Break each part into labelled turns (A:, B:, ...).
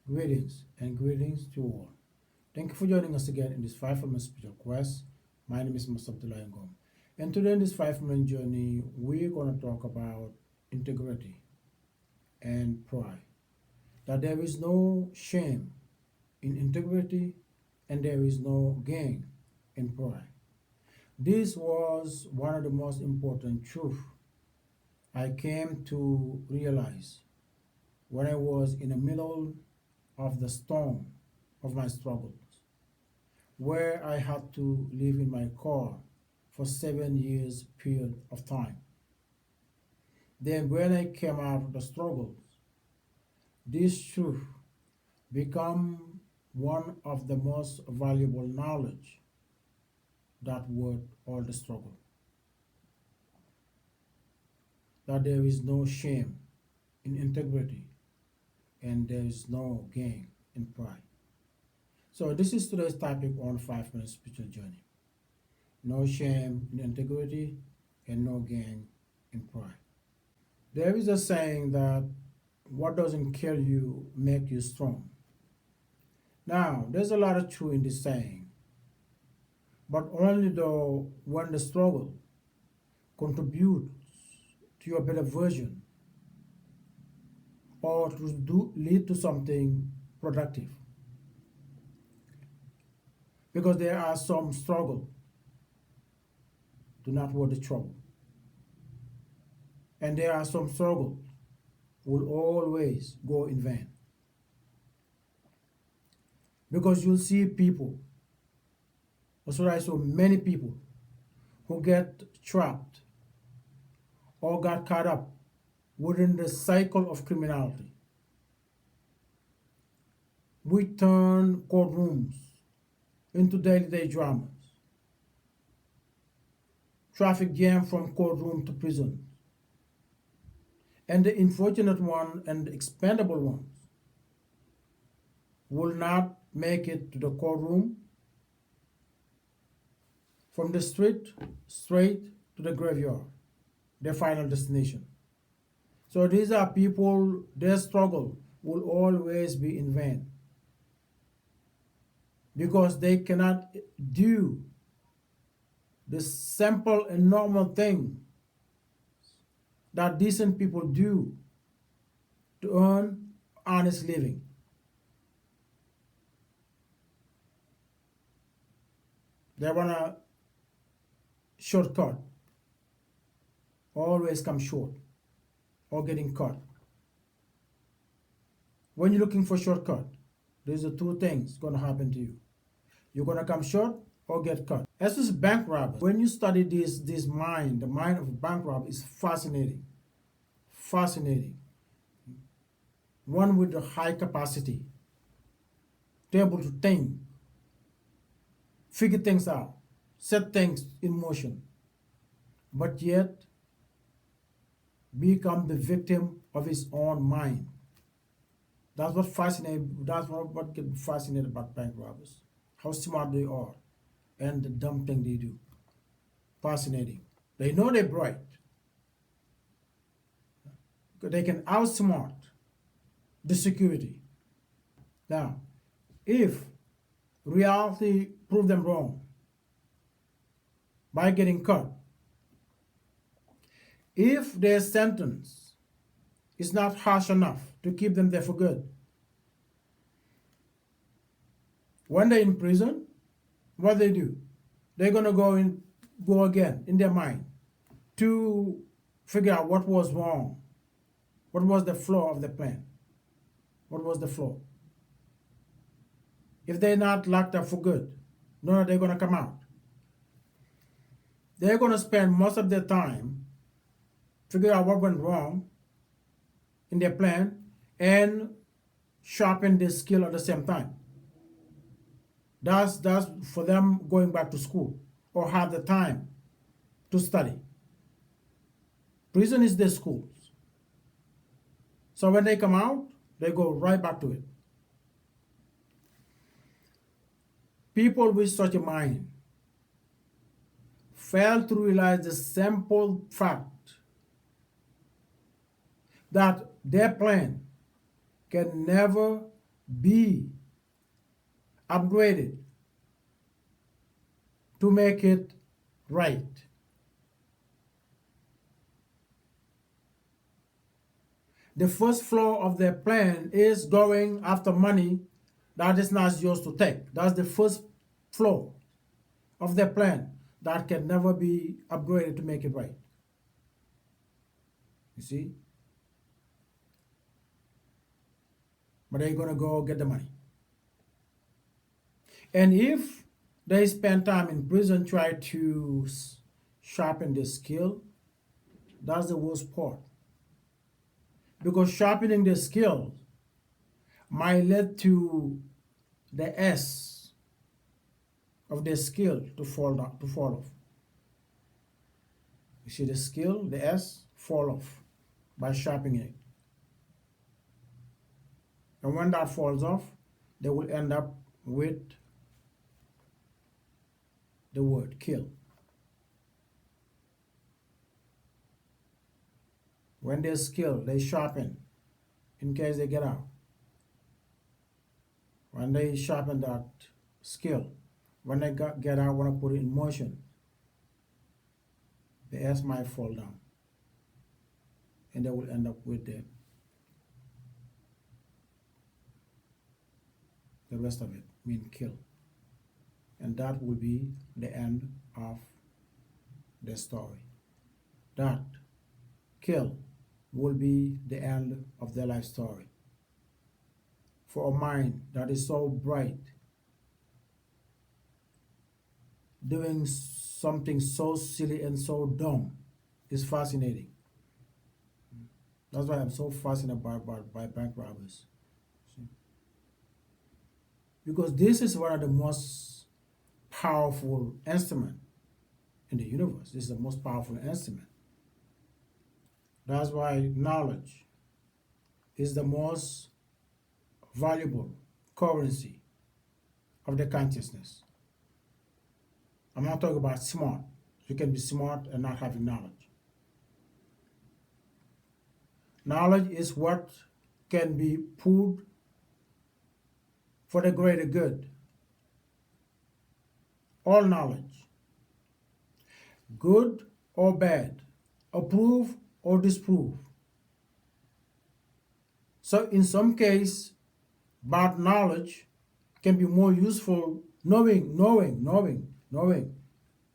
A: Greetings and greetings to all. Thank you for joining us again in this 5 minute spiritual quest. My name is Mr. Abdullah Ngom. And today in this 5 minute journey, we're going to talk about integrity and pride. That there is no shame in integrity and there is no gain in pride. This was one of the most important truths I came to realize when I was in the middle of the storm of my struggles, where I had to live in my car for 7 years period of time. Then when I came out of the struggles, this truth become one of the most valuable knowledge that worth all the struggle. That there is no shame in integrity and there is no gain in pride. So this is today's topic on 5 minute spiritual journey. No shame in integrity and no gain in pride. There is a saying that what doesn't kill you make you strong. Now, there's a lot of truth in this saying, but only though when the struggle contributes to your better version or lead to something productive. Because there are some struggle do not worth the trouble. And there are some struggles will always go in vain. Because you'll see people, or so I saw many people who get trapped or got caught up within the cycle of criminality. We turn courtrooms into day-to-day dramas, traffic jam from courtroom to prison, and the unfortunate one and the expendable ones will not make it to the courtroom, from the street straight to the graveyard, their final destination. So these are people, their struggle will always be in vain because they cannot do the simple and normal thing that decent people do to earn honest living. They want a shortcut, always come short or getting caught. When you're looking for shortcut, there's the two things going to happen to you. You're going to come short or get caught. As is bank robbers. When you study this mind, the mind of a bank robber is fascinating. Fascinating. One with a high capacity, to able to think, figure things out, set things in motion, but yet become the victim of his own mind. That's what fascinates. That's what gets fascinated about bank robbers. How smart they are, and the dumb thing they do. Fascinating. They know they're bright. They can outsmart the security. Now, if reality proved them wrong by getting caught, if their sentence is not harsh enough to keep them there for good, when they're in prison, what they do? They're gonna go again in their mind to figure out what was wrong, what was the flaw of the plan, what was the flaw. If they're not locked up for good, no, they're gonna come out. They're gonna spend most of their time figure out what went wrong in their plan and sharpen their skill at the same time. That's for them going back to school or have the time to study. Prison is their schools. So when they come out, they go right back to it. People with such a mind fail to realize the simple fact that their plan can never be upgraded to make it right. The first flaw of their plan is going after money that is not yours to take. That's the first flaw of their plan that can never be upgraded to make it right. You see? But they're going to go get the money. And if they spend time in prison trying to sharpen their skill, that's the worst part. Because sharpening the skill might lead to the S of their skill to fall down, to fall off. You see the skill, the S, fall off by sharpening it. And when that falls off, they will end up with the word kill. When they skill, they sharpen in case they get out. When they sharpen that skill, when they get out, want to put it in motion, the S might fall down. And they will end up with the rest of it, mean kill. And that will be the end of the story. That kill will be the end of their life story. For a mind that is so bright, doing something so silly and so dumb is fascinating. That's why I'm so fascinated by bank robbers. See? Because this is one of the most powerful instruments in the universe. This is the most powerful instrument. That's why knowledge is the most valuable currency of the consciousness. I'm not talking about smart. You can be smart and not having knowledge. Knowledge is what can be put for the greater good. All knowledge, good or bad, approve or disprove. So in some case, bad knowledge can be more useful. Knowing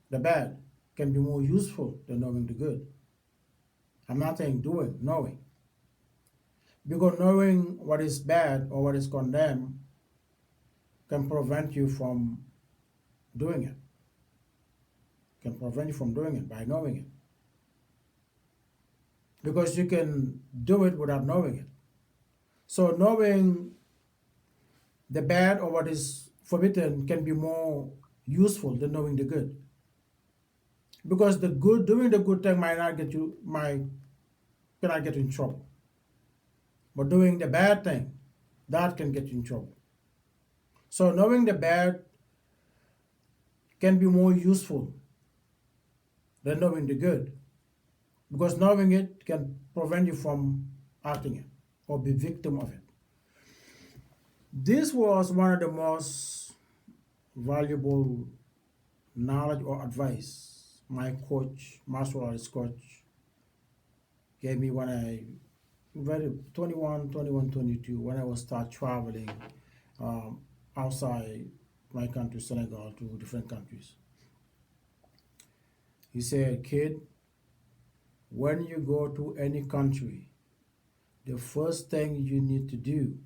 A: the bad can be more useful than knowing the good. I'm not saying doing, knowing. Because knowing what is bad or what is condemned can prevent you from doing it. Can prevent you from doing it by knowing it. Because you can do it without knowing it. So knowing the bad or what is forbidden can be more useful than knowing the good. Because the good, doing the good thing cannot get you in trouble. But doing the bad thing, that can get you in trouble. So knowing the bad can be more useful than knowing the good. Because knowing it can prevent you from acting it or be victim of it. This was one of the most valuable knowledge or advice my coach, martial arts coach, gave me when I very 21, 22, when I was start traveling outside my country, Senegal, to different countries. He said, kid, when you go to any country, the first thing you need to do,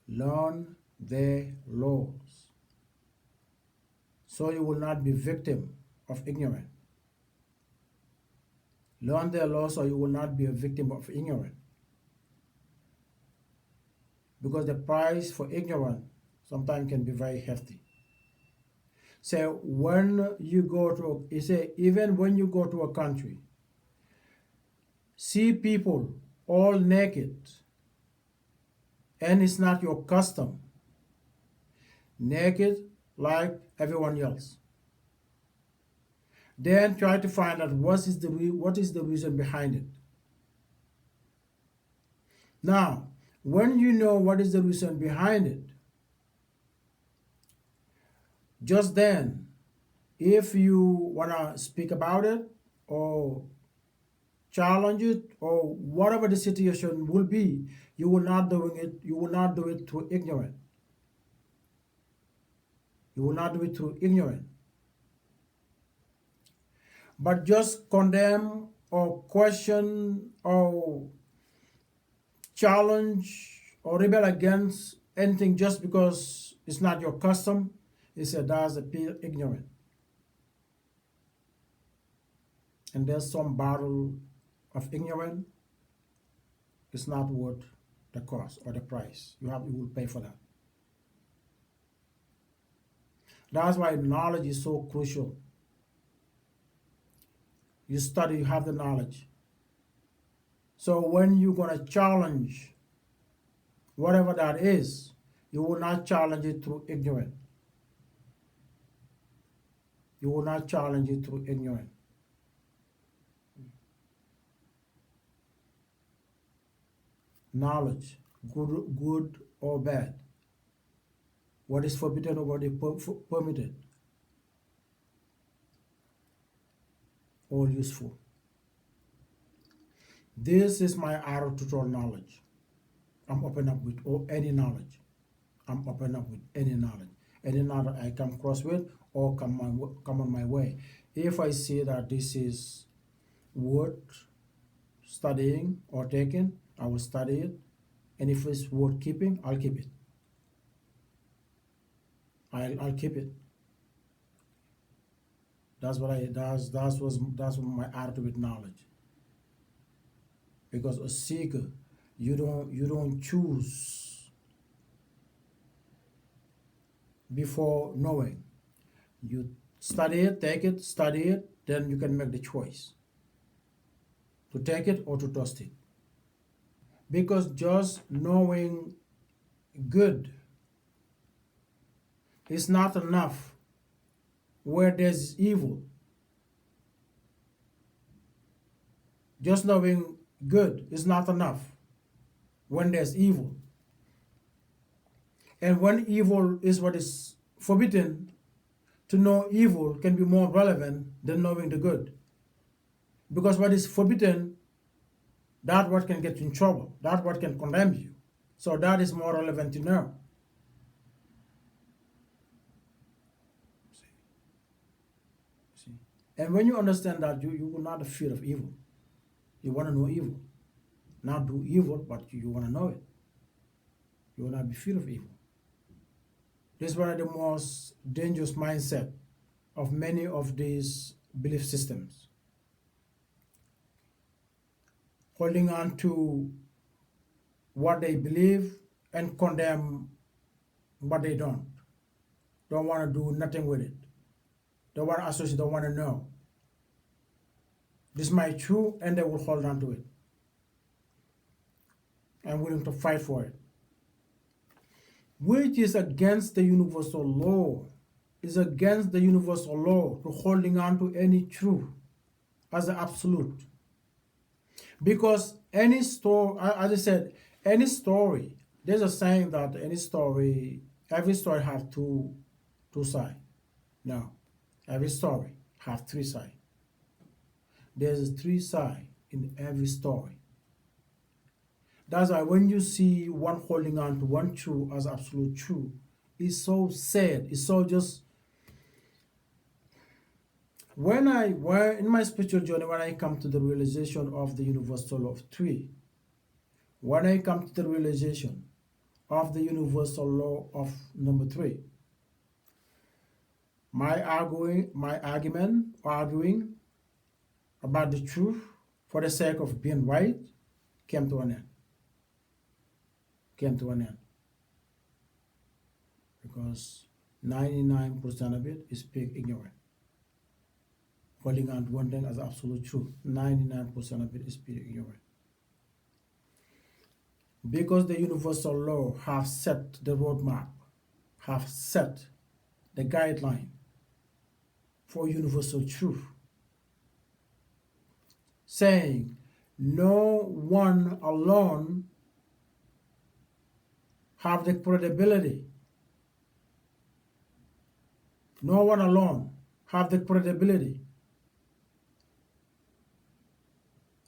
A: learn their laws, so you will not be victim of ignorance. Learn their laws so you will not be a victim of ignorance. Because the price for ignorance sometimes can be very hefty. So when you go to, he said, even when you go to a country, see people all naked, and it's not your custom, naked like everyone else. Then try to find out what is the reason behind it. Now, When you know what is the reason behind it, just then, if you want to speak about it or challenge it or whatever the situation will be, you will not do it through ignorance. You will not do it through ignorance. But just condemn or question or challenge or rebel against anything just because it's not your custom, that's a pure ignorant. And there's some battle of ignorance. It's not worth the cost or the price. You will pay for that. That's why knowledge is so crucial. You study, you have the knowledge. So when you're gonna challenge whatever that is, you will not challenge it through ignorance. You will not challenge it through ignorance. Knowledge, good or bad, what is forbidden or what is permitted, all useful. This is my arrow to all knowledge. I'm open up with any knowledge. I'm open up with any knowledge. Any knowledge I come across with or come on my way. If I see that this is worth studying or taking, I will study it. And if it's worth keeping, I'll keep it. I'll keep it. That's what my attitude with knowledge. Because a seeker, you don't choose before knowing. You study it, take it, study it, then you can make the choice to take it or to toss it. Because just knowing good is not enough where there's evil. Just knowing good is not enough when there's evil. And when evil is what is forbidden, to know evil can be more relevant than knowing the good. Because what is forbidden, that what can get you in trouble, that what can condemn you. So that is more relevant to know. See? And when you understand that, you will not fear of evil. You want to know evil. Not do evil, but you want to know it. You will not be fear of evil. This is one of the most dangerous mindset of many of these belief systems. Holding on to what they believe and condemn what they don't. Don't want to do nothing with it. Don't want to associate, don't want to know. This might be true, and they will hold on to it. I'm willing to fight for it. Which is against the universal law. Is against the universal law to holding on to any truth as an absolute. Because any story, as I said, any story, there's a saying that every story have two sides. No, every story have three sides. There's three sides in every story. That's why when you see one holding on to one truth as absolute truth, it's so sad. It's so just. When in my spiritual journey, when I come to the realization of the universal law of three, when I come to the realization of the universal law of number three, my arguing about the truth for the sake of being right came to an end. Because 99% of it is pure ignorant. Holding on to one thing as absolute truth. 99% of it is pure ignorant. Because the universal law have set the roadmap, have set the guideline for universal truth, saying no one alone have the credibility. No one alone have the credibility.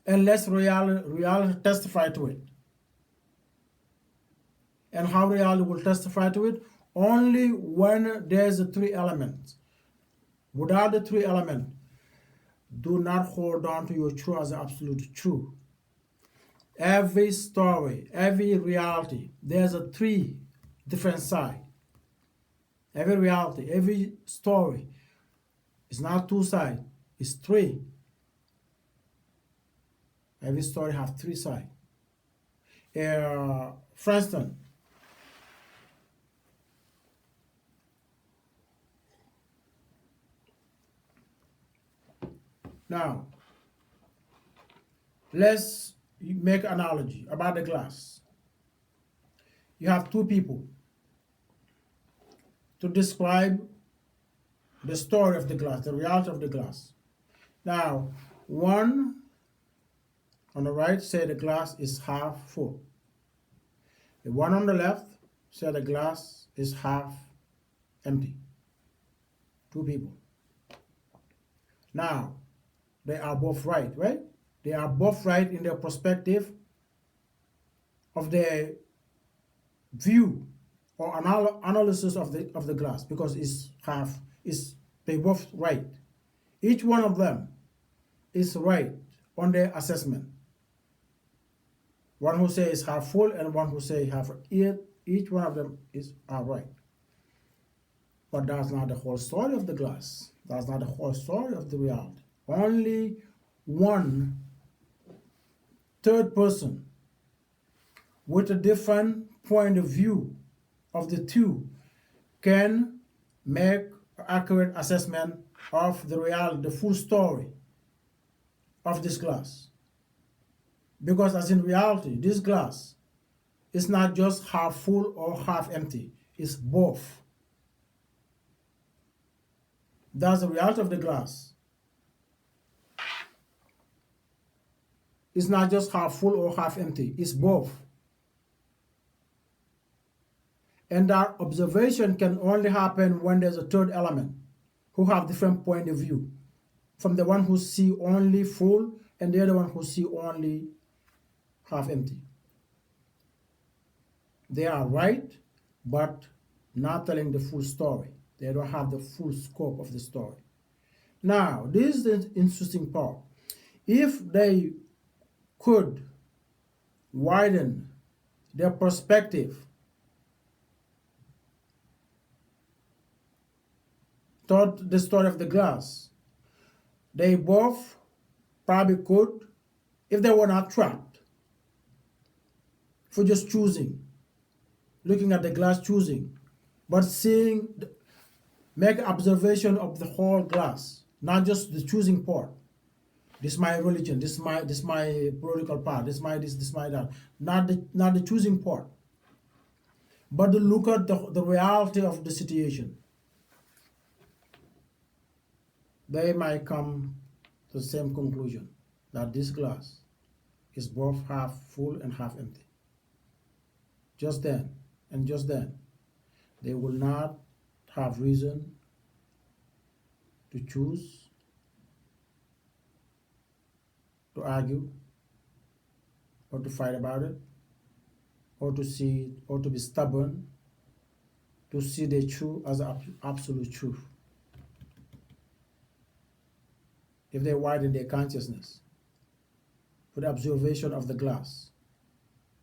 A: Unless reality testify to it. And how reality will testify to it? Only when there's the three elements. Without the three elements, do not hold on to your truth as absolute truth. Every story, every reality, there's a three different side. Every reality, every story, it's not two sides, it's three. Every story have three sides. For instance, now let's make an analogy about the glass. You have two people to describe the story of the glass, the reality of the glass. Now, one on the right say the glass is half full. The one on the left say the glass is half empty. Two people. Now, they are both right, right? They are both right in their perspective of their view or analysis of the glass, because they both right. Each one of them is right on their assessment. One who says half full and one who says half empty. Each one of them are right. But that's not the whole story of the glass. That's not the whole story of the reality. Only one third person with a different point of view of the two can make an accurate assessment of the reality, the full story of this glass. Because as in reality, this glass is not just half full or half empty, it's both. That's the reality of the glass. It's not just half full or half empty, it's both. And that observation can only happen when there's a third element who have different point of view, from the one who see only full and the other one who see only half empty. They are right, but not telling the full story. They don't have the full scope of the story. Now, this is the interesting part. If they could widen their perspective toward the story of the glass, they both probably could, if they were not trapped for just choosing, looking at the glass choosing, but seeing, make observation of the whole glass, not just the choosing part. This is my religion, this is my political part, this my that. Not the choosing part. But to look at the reality of the situation. They might come to the same conclusion, that this glass is both half full and half empty. Just then, and just then, they will not have reason to choose, to argue, or to fight about it, or to see, or to be stubborn, to see the truth as absolute truth. If they widen their consciousness for the observation of the glass,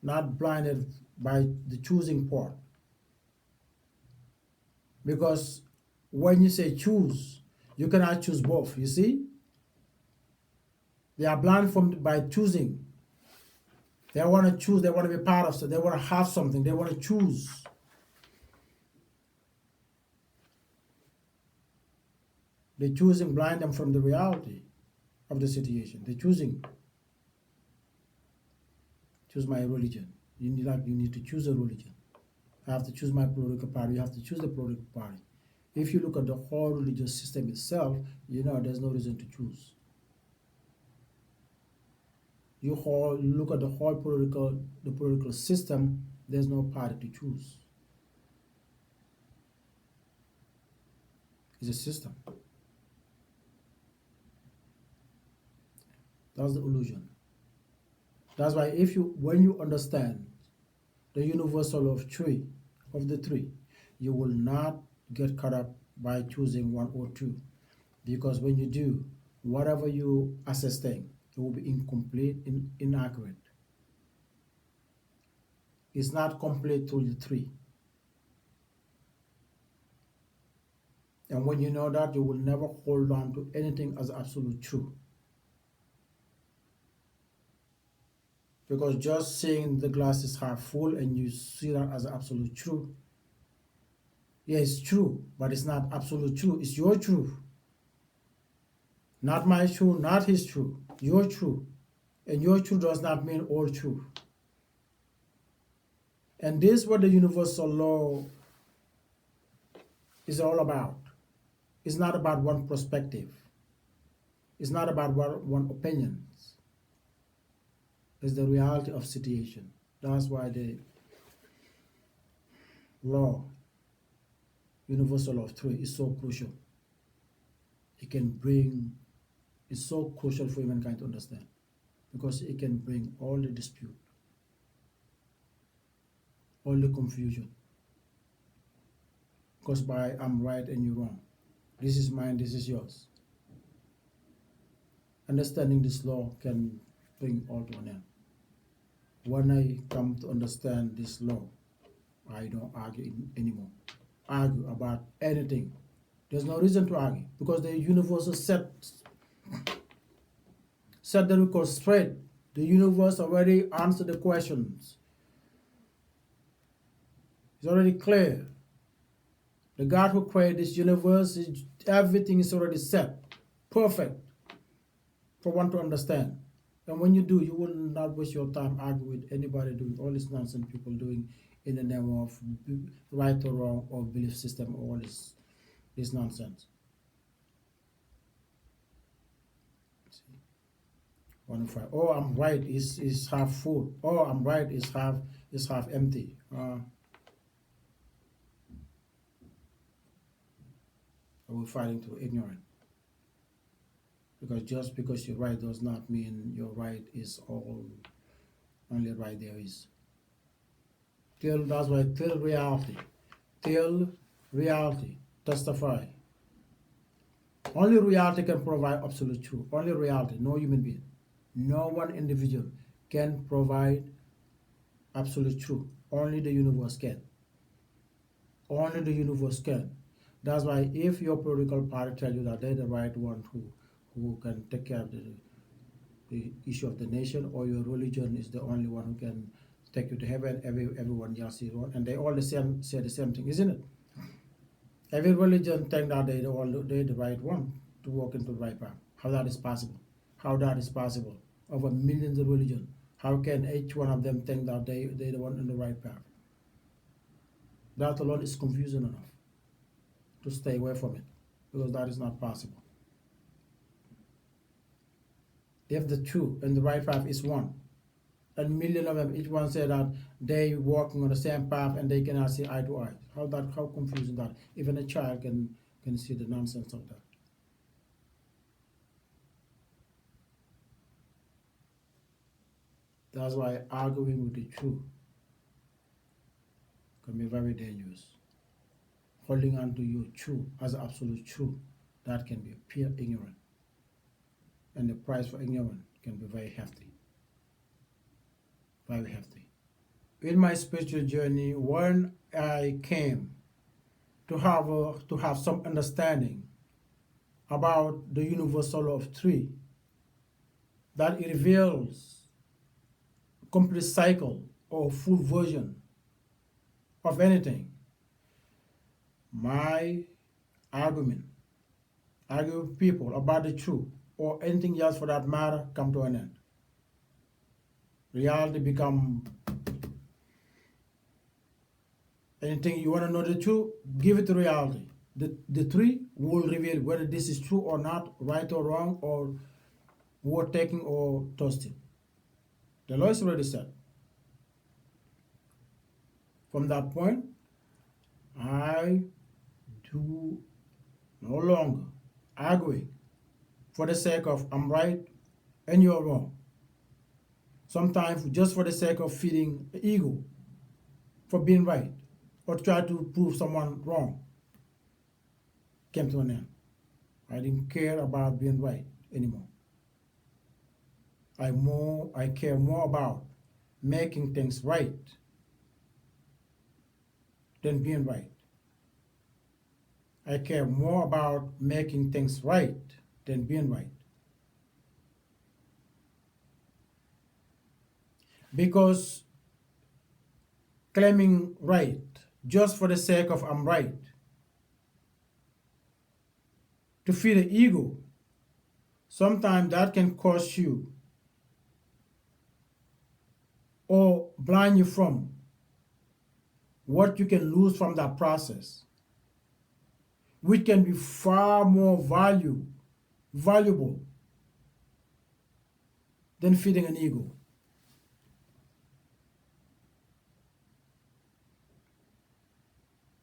A: not blinded by the choosing part. Because when you say choose, you cannot choose both, you see? They are blind by choosing. They want to choose, they want to be part of something, they want to have something, they want to choose. The choosing blind them from the reality of the situation. The choosing. Choose my religion. You need to choose a religion. I have to choose my political party. You have to choose the political party. If you look at the whole religious system itself, you know there's no reason to choose. You look at the whole political system, There's no party to choose. It's a system. That's the illusion. That's why when you understand the universal of the three, you will not get caught up by choosing one or two. Because when you do, whatever you assess thing, it will be incomplete, inaccurate. It's not complete through the three. And when you know that, you will never hold on to anything as absolute true. Because just saying the glass is half full and you see that as absolute truth, yeah, it's true, but it's not absolute truth. It's your truth. Not my truth, not his truth. Your truth. And your truth does not mean all truth. And this is what the universal law is all about. It's not about one perspective. It's not about one opinion. It's the reality of situation. That's why the law, universal law of three, is so crucial. It's so crucial for humankind to understand, because it can bring all the dispute, all the confusion. Because by I'm right and you're wrong, this is mine, this is yours. Understanding this law can bring all to an end. When I come to understand this law, I don't argue anymore. Argue about anything. There's no reason to argue, because the universe set the record straight. The universe already answered the questions. It's already clear. The God who created this universe, everything is already set, perfect, for one to understand. And when you do, you will not waste your time arguing with anybody doing all this nonsense people doing in the name of right or wrong or belief system or all this nonsense. See? 105. Oh, I'm right is half full. Oh, I'm right is half empty. We're fighting through ignorance. Because just because you're right does not mean your right is only right there is. That's why till reality, testify. Only reality can provide absolute truth. Only reality, no human being, no one individual can provide absolute truth. Only the universe can. Only the universe can. That's why if your political party tell you that they're the right one who can take care of the issue of the nation, or your religion is the only one who can take you to heaven, everyone else is wrong, and they all say the same thing, isn't it? Every religion think that they're the right one to walk into the right path. How that is possible? How that is possible? Over millions of religions, how can each one of them think that they're the one in the right path? That alone is confusing enough to stay away from it, because that is not possible. If the truth and the right path is one, and million of them, each one say that they walking on the same path and they cannot see eye to eye. How confusing that? Even a child can see the nonsense of that. That's why arguing with the truth can be very dangerous. Holding on to your truth as absolute truth, that can be pure ignorance. And the price for ignorance can be very hefty. Very hefty. In my spiritual journey, when I came to have some understanding about the universal law of three, that it reveals complete cycle or full version of anything, my arguing with people about the truth or anything else for that matter come to an end. Reality become anything you want to know the truth, give it to reality. The three will reveal whether this is true or not, right or wrong, or worth taking or toasting. The law is already set. From that point, I do no longer argue for the sake of I'm right and you're wrong. Sometimes just for the sake of feeding the ego for being right or try to prove someone wrong came to an end. I didn't care about being right anymore. I care more about making things right than being right. I care more about making things right than being right. Because claiming right just for the sake of I'm right to feed the ego, sometimes that can cost you or blind you from what you can lose from that process, which can be far more valuable than feeding an ego.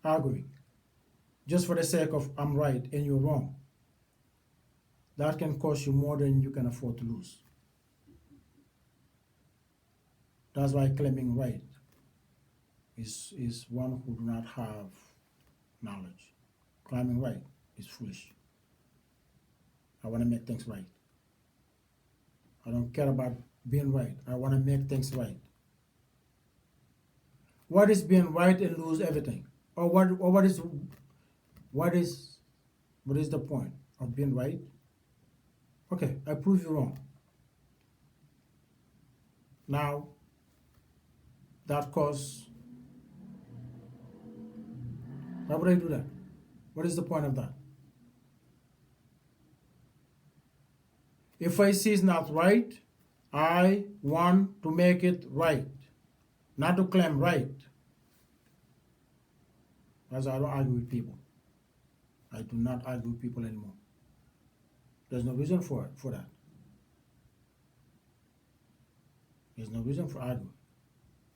A: Arguing just for the sake of I'm right and you're wrong. That can cost you more than you can afford to lose. That's why claiming right is one who do not have knowledge. Claiming right is foolish. I want to make things right. I don't care about being right. I want to make things right. What is being right and lose everything? Or what is the point of being right? Okay, I prove you wrong. Now that cause, why would I do that? What is the point of that? If I see it's not right, I want to make it right, not to claim right. That's why I don't argue with people. I do not argue with people anymore. There's no reason for that. There's no reason for arguing.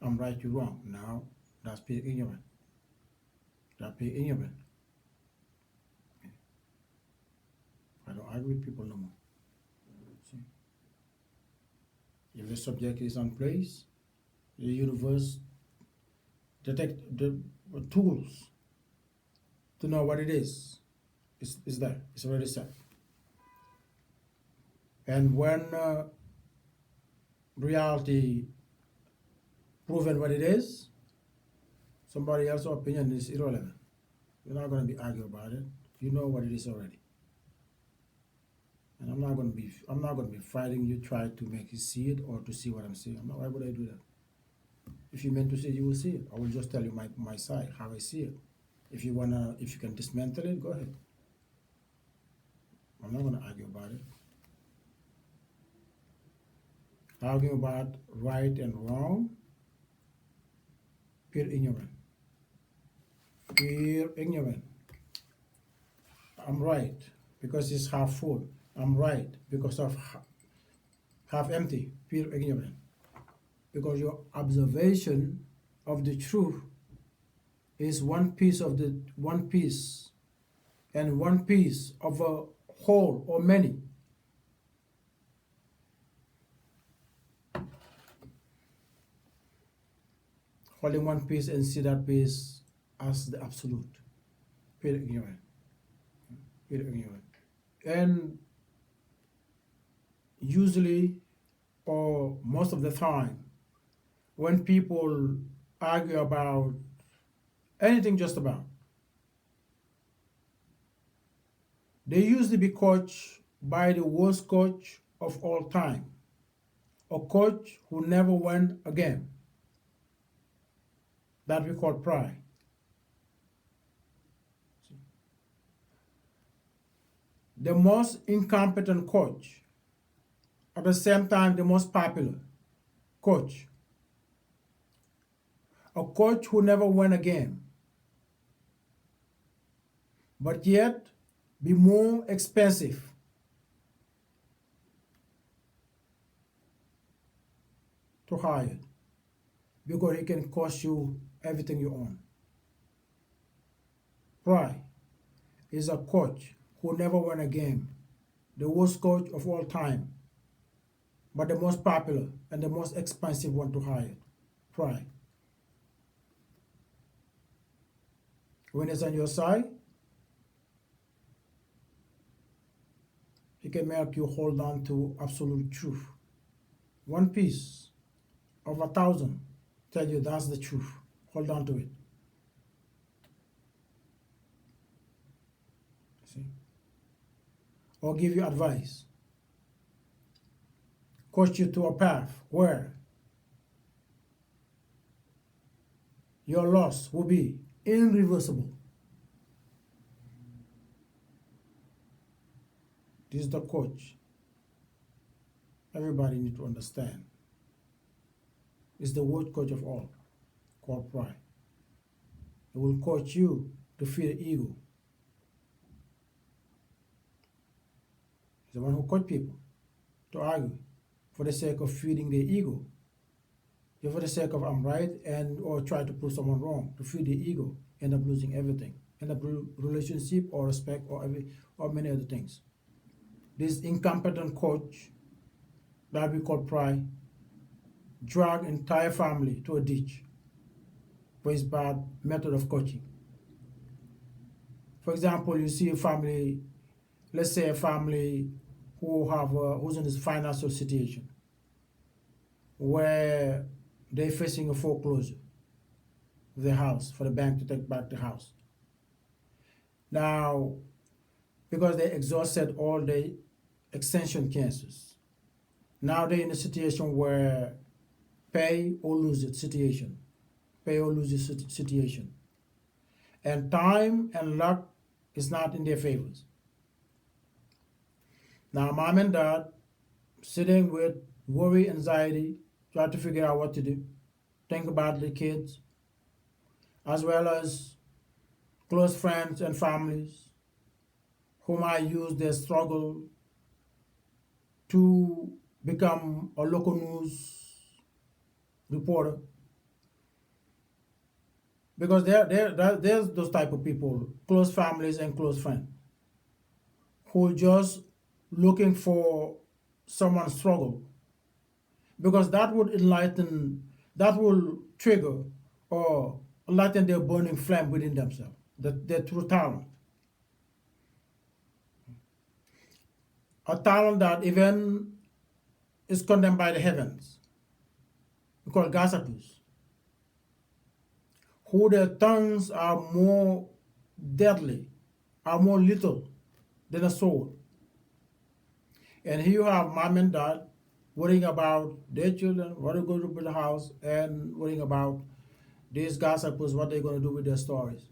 A: I'm right, you're wrong. Now that's pure ignorant. That's pure ignorant. I don't argue with people no more. See? If the subject is on place, the universe detect the tools to know what it is. It's there. It's already set. And when reality proven what it is, somebody else's opinion is irrelevant. You're not going to be arguing about it. You know what it is already. And I'm not going to be fighting you, try to make you see it or to see what I'm saying. Why would I do that? If you meant to see it, you will see it. I will just tell you my side, how I see it. If you can dismantle it, go ahead. I'm not going to argue about it. Arguing about right and wrong, pure ignorant. Pure ignorant. I'm right because it's half full. I'm right because of half empty. Pure ignorant. Because your observation of the truth is one piece and one piece of a whole or many. Holding one piece and see that piece as the absolute. Pure ignorant. Pure ignorant. And usually, or most of the time, when people argue about anything just about, they usually be coached by the worst coach of all time, a coach who never won again. That we call pride. The most incompetent coach, at the same time the most popular coach. A coach who never won a game, but yet be more expensive to hire because he can cost you everything you own. Pry is a coach who never won a game, the worst coach of all time, but the most popular and the most expensive one to hire. Pry. When it's on your side, he can make you hold on to absolute truth. One piece of 1,000 tell you that's the truth. Hold on to it. See? Or give you advice. Coach you to a path where your loss will be irreversible. This is the coach everybody need to understand. It's the worst coach of all, called pride. It will coach you to feed the ego. It's the one who coach people to argue for the sake of feeding their ego. For the sake of I'm right and or try to prove someone wrong, to feed the ego, end up losing everything, end up relationship or respect or many other things. This incompetent coach that we call pride drag entire family to a ditch for his bad method of coaching. For example, you see a family, let's say a family who's in this financial situation where they're facing a foreclosure of their house for the bank to take back the house. Now, because they exhausted all the extension chances, now they're in a situation where pay or lose it situation. Pay or lose it situation. And time and luck is not in their favors. Now, mom and dad sitting with worry, anxiety, try to figure out what to do, think about the kids, as well as close friends and families who might use their struggle to become a local news reporter. Because there's those type of people, close families and close friends, who are just looking for someone's struggle. Because that would enlighten, that will trigger or lighten their burning flame within themselves, their true talent. A talent that even is condemned by the heavens. We call Gazapus, who their tongues are more deadly, are more lethal than a sword. And here you have mom and dad worrying about their children, what they're going to do with the house, and worrying about these gossipers, what they're going to do with their stories.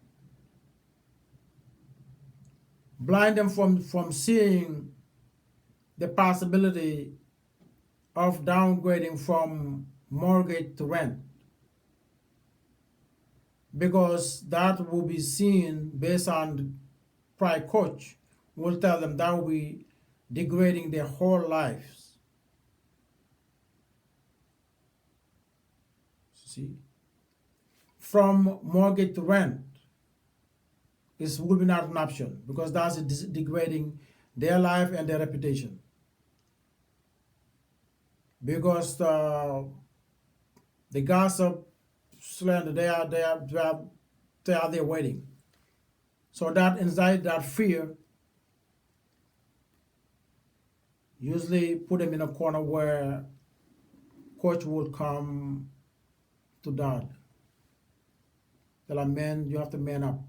A: Blind them from seeing the possibility of downgrading from mortgage to rent, because that will be seen based on pride coach will tell them that will be degrading their whole lives. See, from mortgage to rent will be not an option, because that's degrading their life and their reputation. Because the gossip, slander, they are there waiting. So that anxiety, that fear, usually put them in a corner where coach will come to dad. Tell them, man, you have to man up.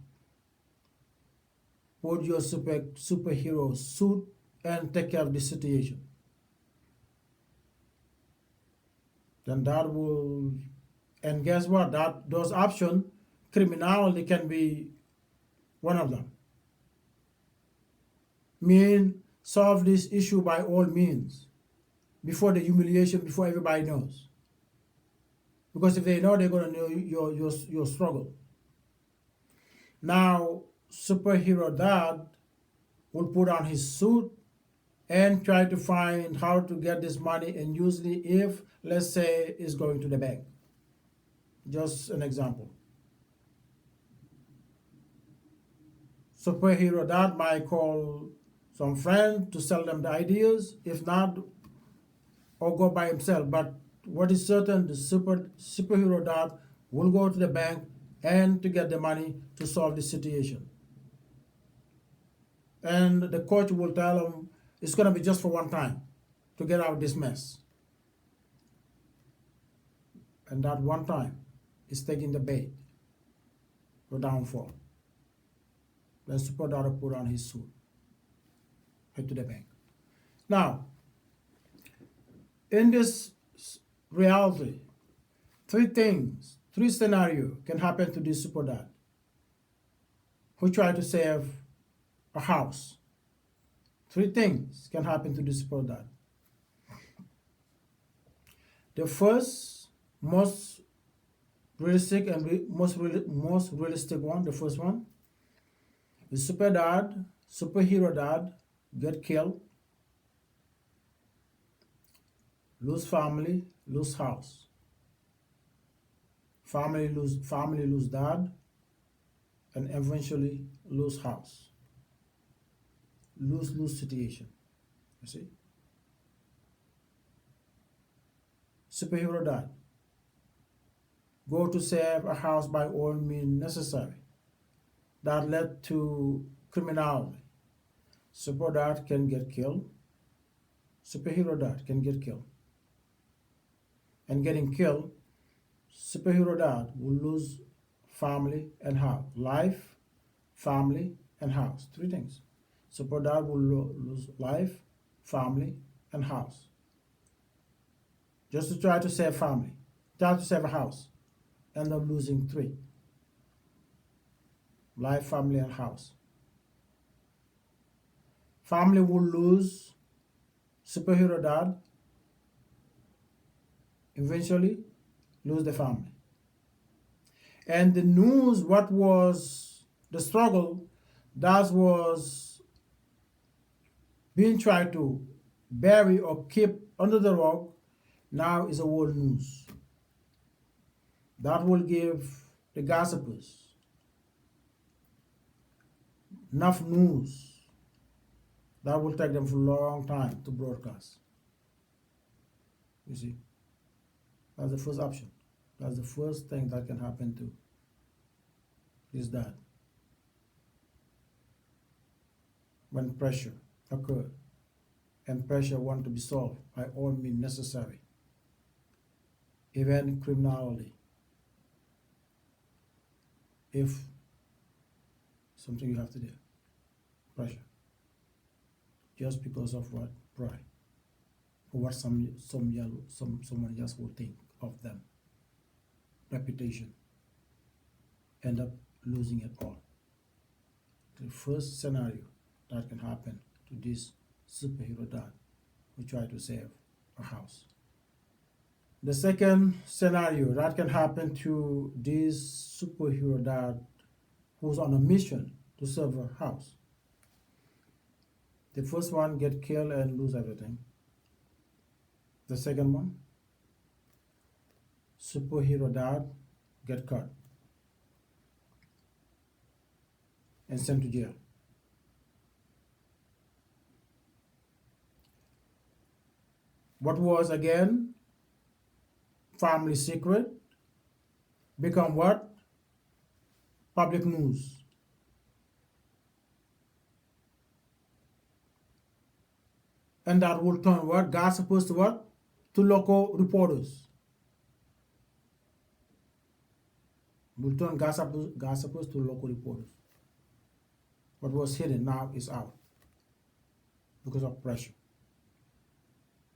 A: Put your superhero suit and take care of the situation. Then that will, and guess what? Those options, criminality can be one of them. Solve this issue by all means, before the humiliation, before everybody knows. Because if they know, they're going to know your struggle. Now, superhero dad will put on his suit and try to find how to get this money, and usually if, let's say, it's going to the bank. Just an example. superhero dad might call some friend to sell them the ideas, if not, or go by himself. But what is certain, the superhero dad will go to the bank and to get the money to solve the situation. And the coach will tell him it's going to be just for one time to get out of this mess. And that one time is taking the bait for downfall. Then super dad put on his suit, head to the bank. Now, in this reality, three scenarios can happen to this super dad who try to save a house. Three things can happen to this super dad. The first, most realistic and most realistic one, the first one, is superhero dad get killed, lose family, lose house. Family lose dad, and eventually lose house. Lose situation. You see? Superhero dad go to save a house by all means necessary. That led to criminality. Super dad can get killed. Superhero dad can get killed. And getting killed, superhero dad will lose family and house. Life, family, and house. Three things. Super dad will lose life, family, and house. Just to try to save family, try to save a house, end up losing three. Life, family, and house. Family will lose superhero dad, eventually lose the family. And the news, what was the struggle, that was being tried to bury or keep under the rug, now is a world news. That will give the gossipers enough news that will take them for a long time to broadcast. You see, that's the first option. That's the first thing that can happen to this dad when pressure occurs, and pressure want to be solved by all means necessary, even criminality. If something you have to do, pressure, just because of what? Pride, or what someone else will think of them, reputation, end up losing it all. The first scenario that can happen to this superhero dad who try to save a house. The second scenario that can happen to this superhero dad who's on a mission to save a house. The first one get killed and lose everything. The second one, superhero dad get caught and sent to jail. What was again family secret become what? Public news. And that will turn what? Gossipers to what? To local reporters. Will turn gossipers to local reporters. What was hidden now is out because of pressure.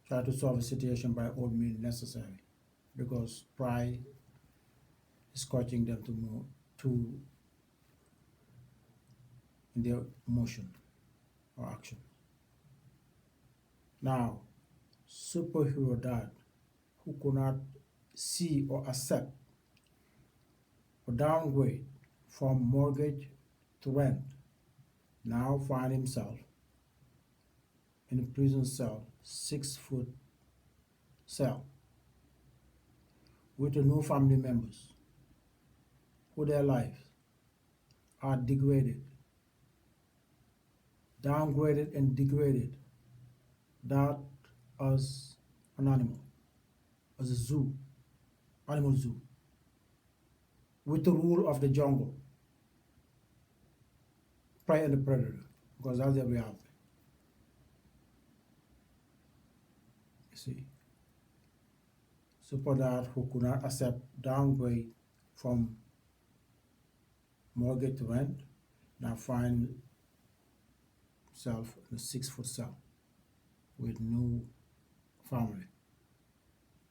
A: Try to solve a situation by all means necessary, because pride is causing them to move to in their motion or action. Now, superhero dad who could not see or accept or downgrade from mortgage to rent now find himself in a prison cell, 6-foot cell, with no family members who their lives are degraded downgraded and degraded that as an animal, as a zoo, animal zoo, with the rule of the jungle, prey and the predator, because that's the reality. You see, super that who could not accept downgrade from mortgage to rent now find himself in a 6 foot cell with no family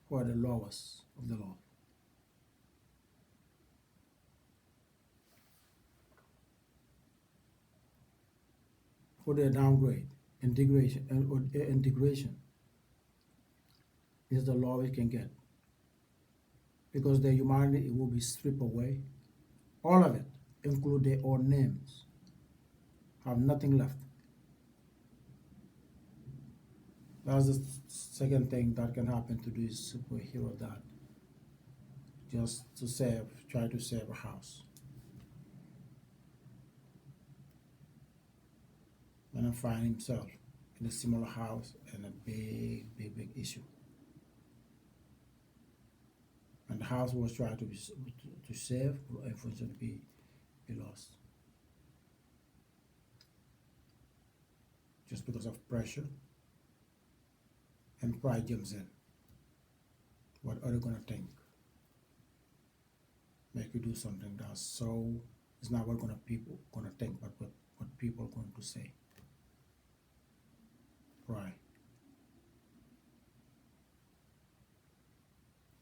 A: who are the lowest of the law. For their downgrade, integration is the law it can get because their humanity will be stripped away. All of it, include their own names, have nothing left. That's the second thing that can happen to this superhero that just to try to save a house. And then find himself in a similar house and a big issue. And the house was trying to save, but unfortunately be lost. Just because of pressure and pride jumps in. What are they gonna think? Make you do something that's so it's not what people gonna think, but what people are going to say. Pride.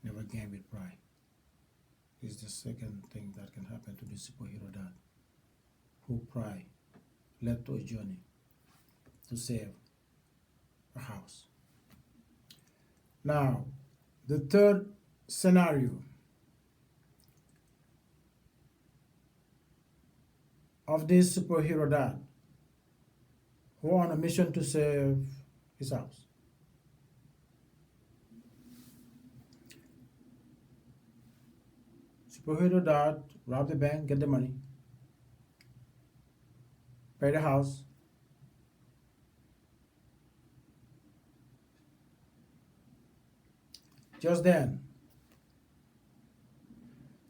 A: Never game with pride. Is the second thing that can happen to the superhero that who pride led to a journey to save a house. Now, the third scenario of this superhero dad who on a mission to save his house. Superhero dad rob the bank, get the money, pay the house, just then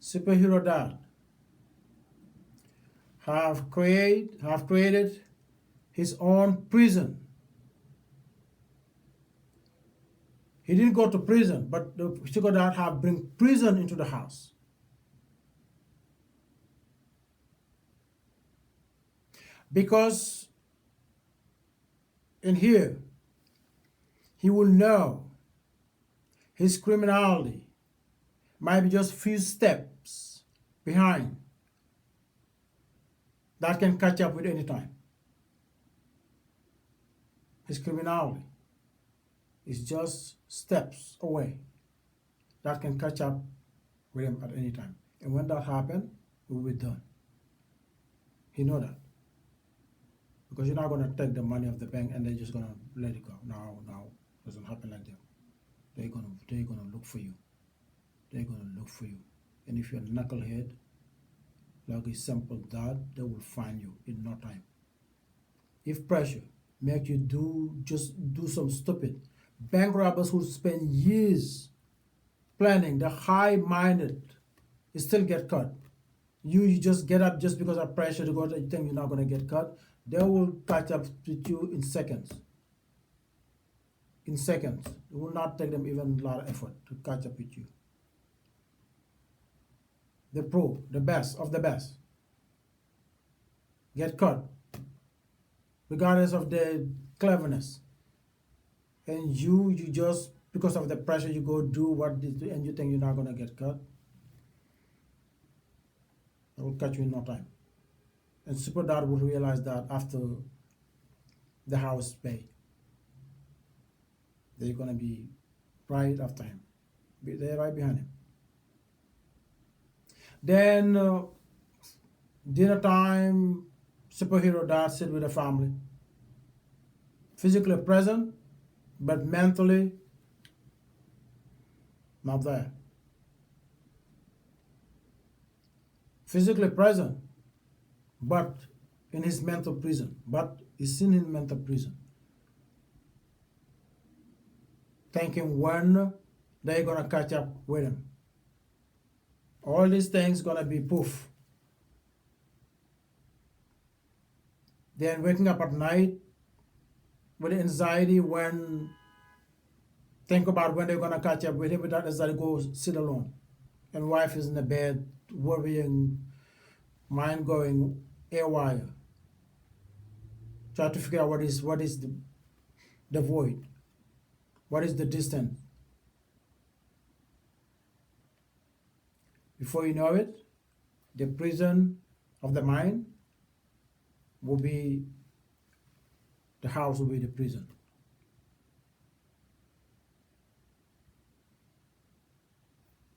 A: superhero dad have created his own prison. He didn't go to prison, but the superhero dad have bring prison into the house. Because in here, he will know his criminality might be just few steps behind that can catch up with any time. His criminality is just steps away that can catch up with him at any time. And when that happens, it will be done. He know that. Because you're not going to take the money of the bank and they're just going to let it go. No, it doesn't happen like that. They're going to look for you. They're going to look for you. And if you're a knucklehead, like a simple that, they will find you in no time. If pressure make you do some stupid, bank robbers who spend years planning, the high-minded, you still get caught. You just get up just because of pressure to go to you think you're not going to get caught. They will catch up with you in seconds. In seconds. It will not take them even a lot of effort to catch up with you. The pro, the best of the best, get caught, regardless of their cleverness. And you just, because of the pressure, you go do what they do and you think you're not going to get caught. It will catch you in no time. And super dad will realize that after the house is paid. They're going to be right after him. They're right behind him. Then dinner time, superhero dad sit with the family. Physically present, but mentally not there. Physically present, but in his mental prison, but he's in his mental prison, thinking when they're gonna catch up with him. All these things gonna be poof. Then waking up at night with anxiety when think about when they're gonna catch up with him without anxiety go sit alone. And wife is in the bed worrying, mind going haywire. Try to figure out what is the void, what is the distance. Before you know it, the prison of the mind will be the house will be the prison.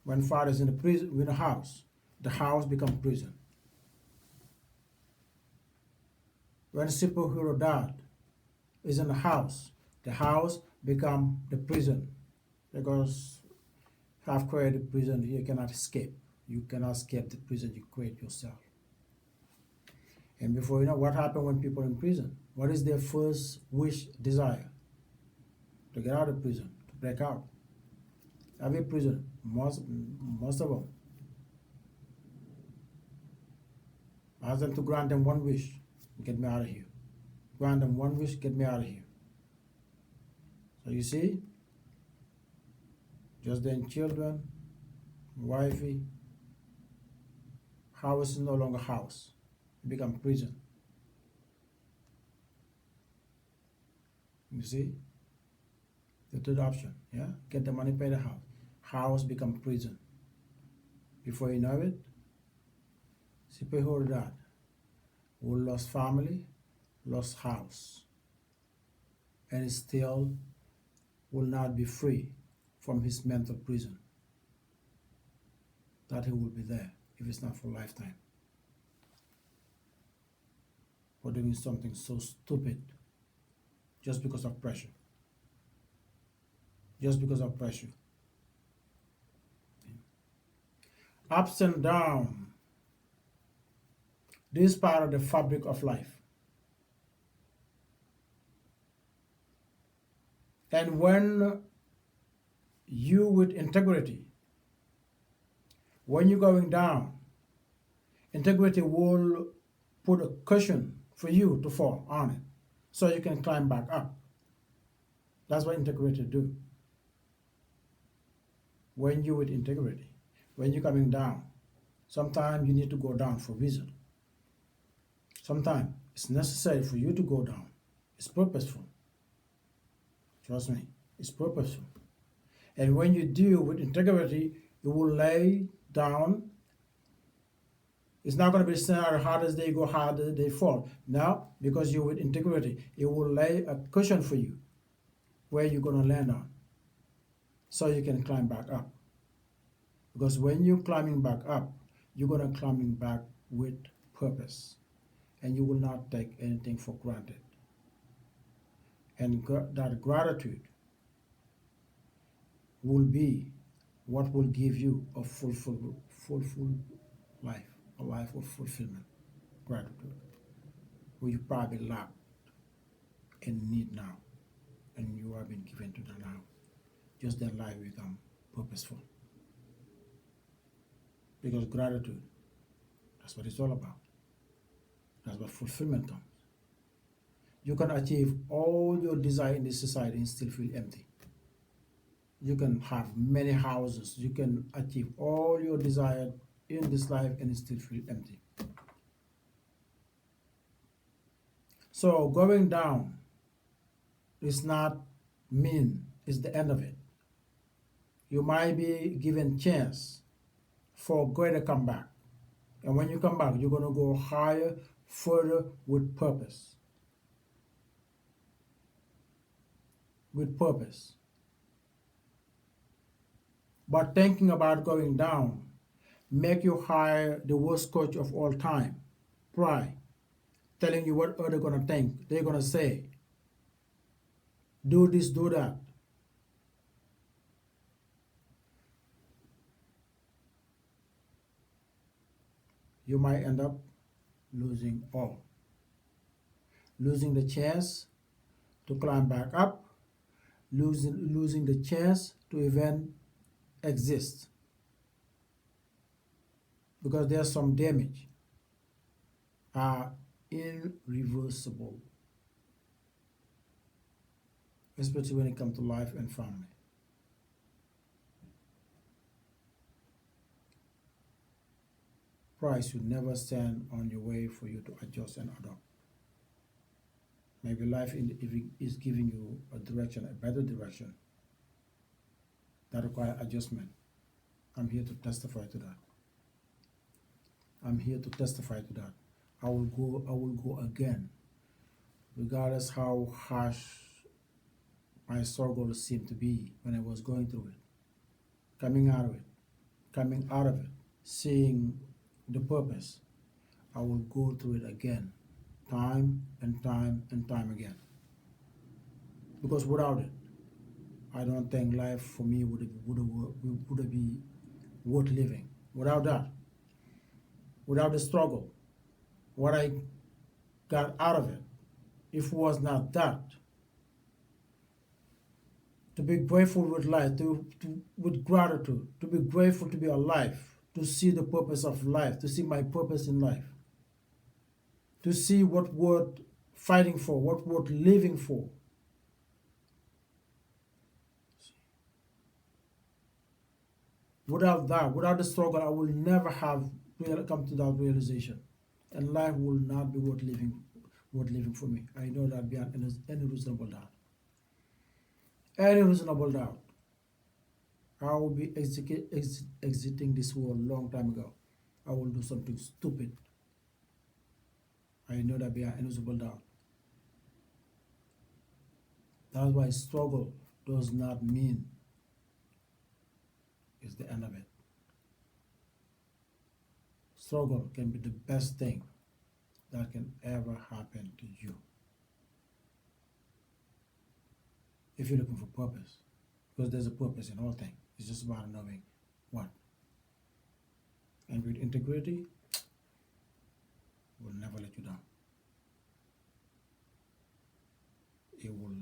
A: When father is in the prison in the house becomes prison. When superhero dad is in the house become the prison. Because have created prison, you cannot escape. You cannot escape the prison you create yourself. And before you know what happened when people in prison, what is their first wish, desire? To get out of prison, to break out. Every prisoner, most of them, ask them to grant them one wish, get me out of here. Grant them one wish, get me out of here. So you see, just then children, wifey, house is no longer house. It become prison. You see? The third option, yeah? Get the money, pay the house. House become prison. Before you know it, superhero dad who lost family, lost house, and still will not be free from his mental prison. That he will be there if it's not for lifetime. For doing something so stupid just because of pressure. Just because of pressure. Ups and downs. This is part of the fabric of life. And when you with integrity, when you're going down, integrity will put a cushion for you to fall on it so you can climb back up. That's what integrity do. When you with integrity, when you're coming down, sometimes you need to go down for a reason. Sometimes it's necessary for you to go down. It's purposeful. Trust me, it's purposeful. And when you deal with integrity, you will lay down. It's not going to be the scenario, harder they go, harder they fall. Now, because you're with integrity, it will lay a cushion for you where you're going to land on so you can climb back up. Because when you're climbing back up, you're going to climbing back with purpose. And you will not take anything for granted. And that gratitude will be what will give you a fulfilled life, a life of fulfillment. Gratitude, where you probably lack and need now, and you have been given to that now. Just then life become purposeful. Because gratitude, that's what it's all about. That's what fulfillment comes. You can achieve all your desire in this society and still feel empty. You can have many houses. You can achieve all your desire in this life and still feel empty. So going down is not mean it's the end of it. You might be given chance for greater comeback. And when you come back, you're going to go higher, further with purpose. With purpose. But thinking about going down make you hire the worst coach of all time, pride, telling you what others gonna think, they're gonna say, do this, do that. You might end up losing all. losing the chance to climb back up, losing the chance to even exist because there's some damage are irreversible, especially when it comes to life and family. Pride should never stand on your way for you to adjust and adopt. Maybe life is giving you a direction, a better direction that requires adjustment. I'm here to testify to that. I'm here to testify to that. I will go again, regardless how harsh my struggle seemed to be when I was going through it. Coming out of it, seeing the purpose, I will go through it again, time and time and time again. Because without it, I don't think life for me would be worth living. Without that, without the struggle, what I got out of it, if it was not that, to be grateful with life, with gratitude, to be grateful to be alive, to see the purpose of life, to see my purpose in life, to see what worth fighting for, what worth living for. Without that, without the struggle, I will never have come to that realization, and life will not be worth living for me. I know that beyond any reasonable doubt. Any reasonable doubt. I will be exiting this world long time ago. I will do something stupid. I know that beyond any reasonable doubt. That's why struggle does not mean it's the end of it. Struggle can be the best thing that can ever happen to you. If you're looking for purpose, because there's a purpose in all things. It's just about knowing what. And with integrity, will never let you down. It will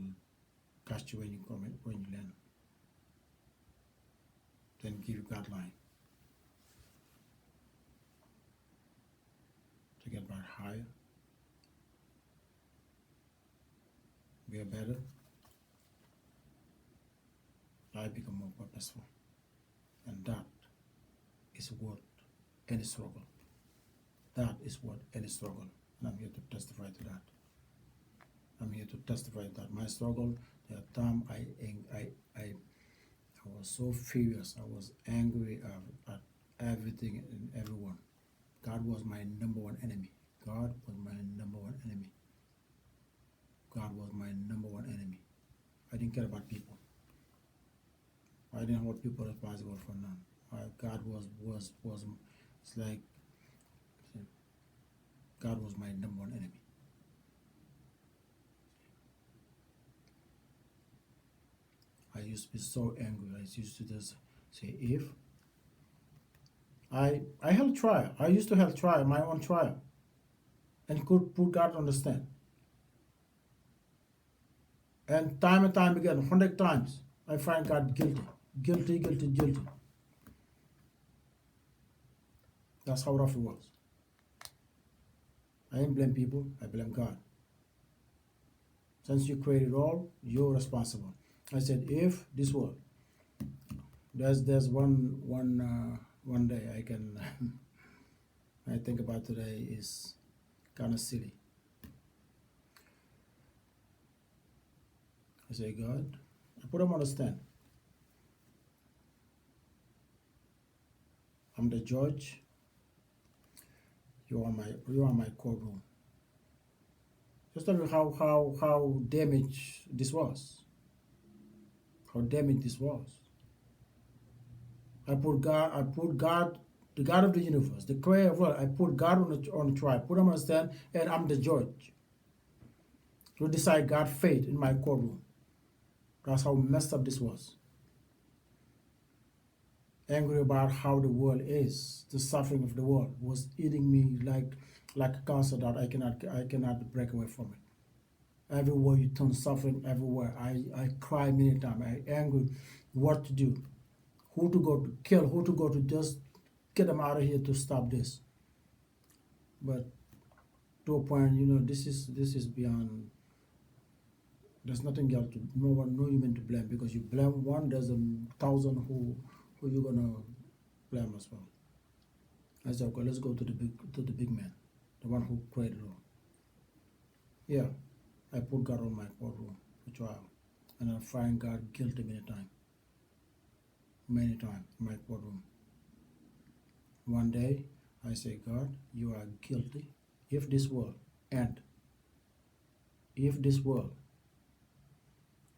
A: catch you when you come in, when you land. Then give you guideline to get back higher, be a better, life become more purposeful. And that is what any struggle. That is what any struggle. And I'm here to testify to that. I'm here to testify that my struggle, the time I was so furious, I was angry at everything and everyone. God was my number one enemy. God was my number one enemy. God was my number one enemy. I didn't care about people. I didn't hold people responsible for none. God was it's like God was my number one enemy. I used to be so angry. I used to just say, if I held trial. I used to have trial, my own trial, and could put God to understand. And time again, 100 times, I find God guilty. Guilty. That's how rough it was. I didn't blame people, I blame God. Since you created all, you're responsible. I said, if this world, there's one day I can I think about today is kind of silly. I say, God, I put him on the stand. I'm the judge. You are my courtroom. Just tell me how damaged this was. How damaged this was. I put God, the God of the universe, the creator of all. I put God on the trial. Put him on the stand, and I'm the judge. To decide God's fate in my courtroom. That's how messed up this was. Angry about how the world is, the suffering of the world was eating me like a cancer that I cannot break away from it. Everywhere you turn, suffering everywhere. I cry many times. I angry. What to do? Who to go to kill? Who to go to just get them out of here to stop this? But to a point, this is beyond. There's nothing else to no one, no human to blame because you blame one, there's a thousand who you gonna blame as well. I said, okay, let's go to the big man, the one who created it all. Yeah, I put God on my courtroom for trial, and I find God guilty many times in my courtroom. One day, I say, God, you are guilty. If this world end, if this world,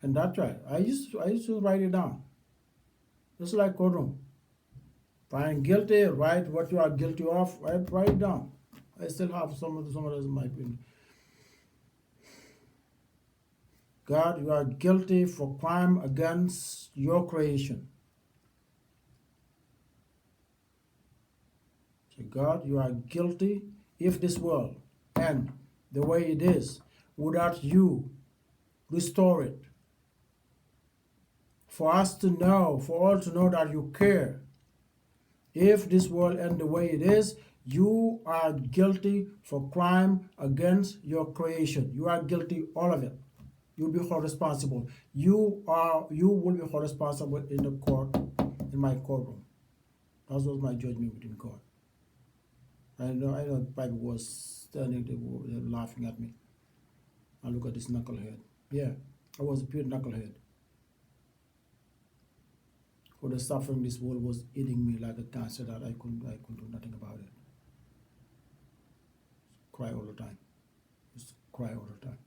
A: and that's right. I used to write it down, just like courtroom. Find guilty, write what you are guilty of, write it down. I still have some of those in my opinion. God, you are guilty for crime against your creation. So God, you are guilty if this world end the way it is without you restore it. For us to know, for all to know that you care. If this world end the way it is, you are guilty for crime against your creation. You are guilty, all of it. You'll be held responsible. You will be held responsible in the court, in my courtroom. That was my judgment within God. I know the Bible was standing, they were laughing at me. I look at this knucklehead. Yeah, I was a pure knucklehead. For the suffering this world was eating me like a cancer that I couldn't do nothing about it. Cry all the time. Just cry all the time.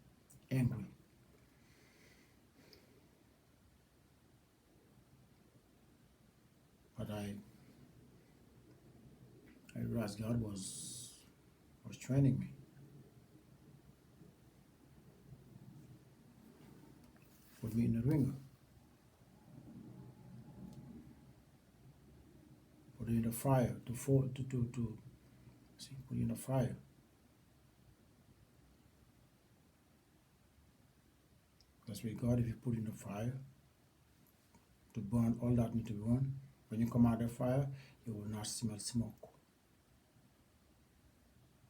A: Angry. But I realized God was training me. Put me in the ringer. Put it in the fire to see, put it in the fire. That's why God, if you put in the fire to burn all that need to be burned, when you come out of the fire, you will not smell smoke.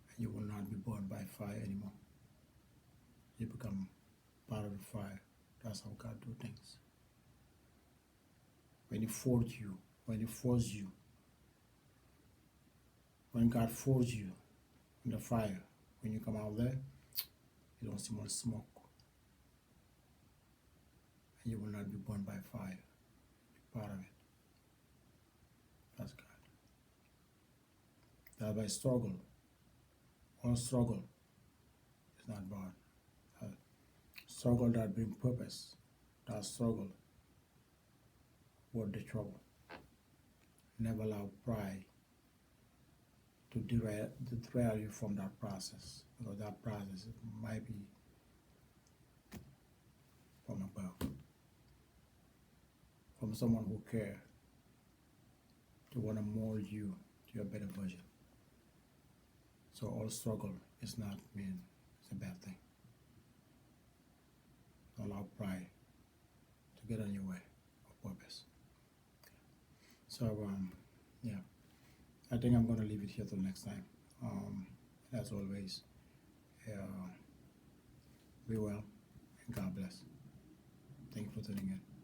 A: And you will not be burned by fire anymore. You become part of the fire. That's how God do things. When He forged you, when He forced you, when God forced you in the fire, when you come out there, you don't smell smoke. And you will not be burned by fire. You're part of it. That's God. That's why struggle. All struggle is not bad. Struggle that brings purpose. That struggle worth the trouble. Never allow pride to derail you from that process, because that process might be from above, from someone who cares to want to mold you to a better version. So all struggle is not mean it's a bad thing. Don't allow pride to get on your way of purpose. So yeah, I think I'm gonna leave it here till next time. As always, be well and God bless. Thank you for tuning in.